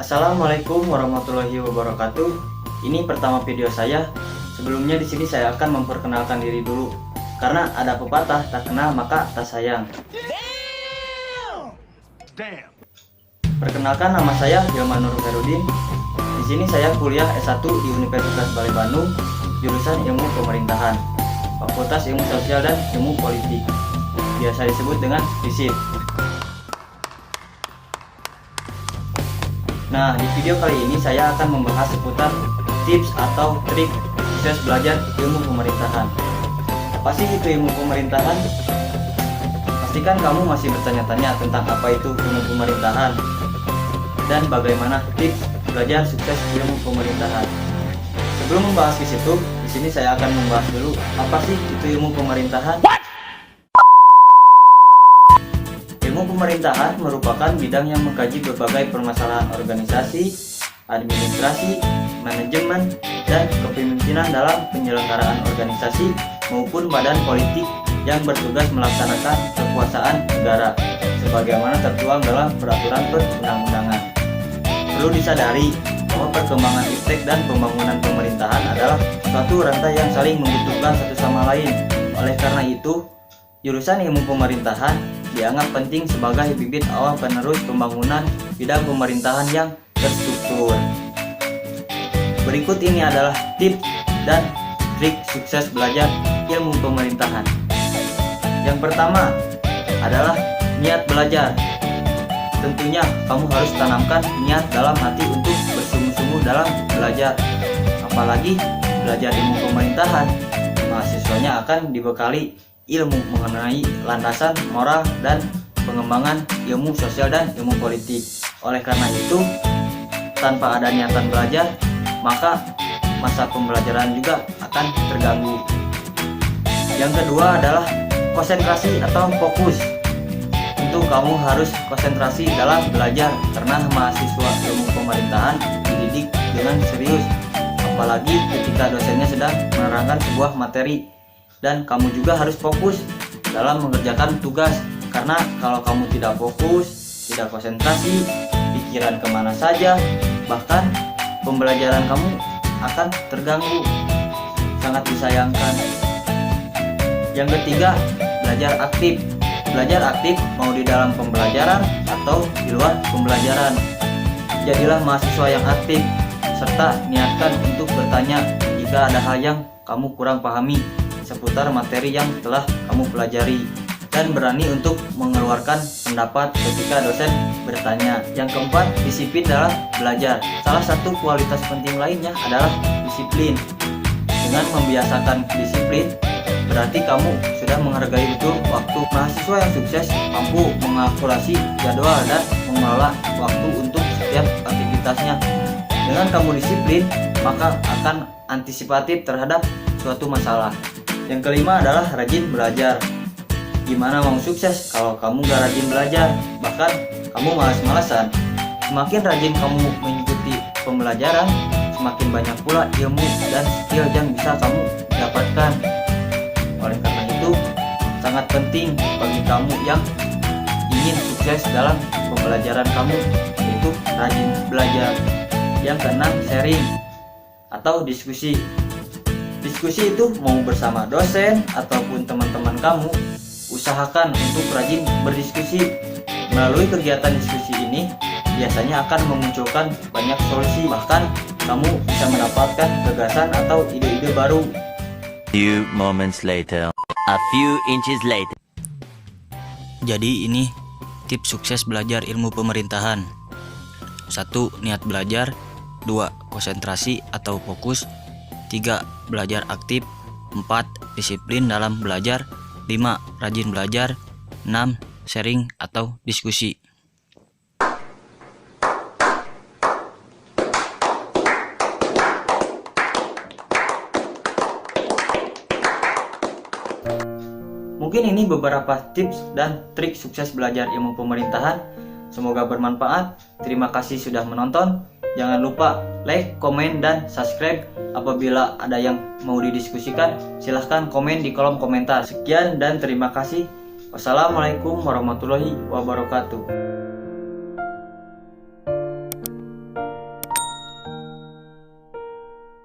Assalamualaikum warahmatullahi wabarakatuh. Ini pertama video saya. Sebelumnya di sini saya akan memperkenalkan diri dulu. Karena ada pepatah tak kenal maka tak sayang. Perkenalkan, nama saya Hilman Nur Herudin. Di sini saya kuliah S1 di Universitas Balai Bandung, jurusan Ilmu Pemerintahan, Fakultas Ilmu Sosial dan Ilmu Politik. Biasa disebut dengan FISIP. Nah, di video kali ini saya akan membahas seputar tips atau trik sukses belajar ilmu pemerintahan. Apa sih itu ilmu pemerintahan? Pastikan kamu masih bertanya-tanya tentang apa itu ilmu pemerintahan dan bagaimana tips belajar sukses ilmu pemerintahan. Sebelum membahas ke situ, di sini saya akan membahas dulu apa sih itu ilmu pemerintahan. Ilmu pemerintahan merupakan bidang yang mengkaji berbagai permasalahan organisasi, administrasi, manajemen, dan kepemimpinan dalam penyelenggaraan organisasi maupun badan politik yang bertugas melaksanakan kekuasaan negara sebagaimana tertuang dalam peraturan perundang-undangan. Perlu disadari bahwa perkembangan iptek dan pembangunan pemerintahan adalah suatu rantai yang saling membutuhkan satu sama lain. Oleh karena itu, jurusan ilmu pemerintahan dianggap penting sebagai bibit awal penerus pembangunan bidang pemerintahan yang terstruktur. Berikut ini adalah tips dan trik sukses belajar ilmu pemerintahan. Yang pertama adalah niat belajar. Tentunya kamu harus tanamkan niat dalam hati untuk bersungguh-sungguh dalam belajar. Apalagi belajar ilmu pemerintahan, mahasiswanya akan dibekali ilmu mengenai landasan moral dan pengembangan ilmu sosial dan ilmu politik. Oleh karena itu, tanpa ada niatan belajar, maka masa pembelajaran juga akan terganggu. Yang kedua adalah konsentrasi atau fokus. Tentu kamu harus konsentrasi dalam belajar karena mahasiswa ilmu pemerintahan dididik dengan serius, apalagi ketika dosennya sedang menerangkan sebuah materi. Dan kamu juga harus fokus dalam mengerjakan tugas, karena kalau kamu tidak fokus, tidak konsentrasi, pikiran kemana saja, bahkan pembelajaran kamu akan terganggu. Sangat disayangkan. Yang ketiga, belajar aktif. Belajar aktif mau di dalam pembelajaran atau di luar pembelajaran. Jadilah mahasiswa yang aktif, serta niatkan untuk bertanya jika ada hal yang kamu kurang pahami seputar materi yang telah kamu pelajari, dan berani untuk mengeluarkan pendapat ketika dosen bertanya. Yang keempat, disiplin dalam belajar. Salah satu kualitas penting lainnya adalah disiplin. Dengan membiasakan disiplin, berarti kamu sudah menghargai betul waktu. Mahasiswa yang sukses mampu mengakurasi jadwal dan mengelola waktu untuk setiap aktivitasnya. Dengan kamu disiplin, maka akan antisipatif terhadap suatu masalah. Yang kelima adalah rajin belajar. Gimana mau sukses kalau kamu gak rajin belajar? Bahkan kamu malas-malasan. Semakin rajin kamu mengikuti pembelajaran, semakin banyak pula ilmu dan skill yang bisa kamu dapatkan. Oleh karena itu, sangat penting bagi kamu yang ingin sukses dalam pembelajaran kamu, yaitu rajin belajar. Yang keenam, sharing atau diskusi. Diskusi itu mau bersama dosen ataupun teman-teman kamu, usahakan untuk rajin berdiskusi. Melalui kegiatan diskusi ini biasanya akan memunculkan banyak solusi, bahkan kamu bisa mendapatkan gagasan atau ide-ide baru. Few moments later, a few inches later. Jadi ini tips sukses belajar ilmu pemerintahan. 1. Niat belajar. 2. Konsentrasi atau fokus. 3. Belajar aktif. 4. Disiplin dalam belajar. 5. Rajin belajar. 6. Sharing atau diskusi. Mungkin ini beberapa tips dan trik sukses belajar ilmu pemerintahan. Semoga bermanfaat. Terima kasih sudah menonton. Jangan lupa like, komen, dan subscribe. Apabila ada yang mau didiskusikan, silahkan komen di kolom komentar. Sekian dan terima kasih. Wassalamualaikum warahmatullahi wabarakatuh.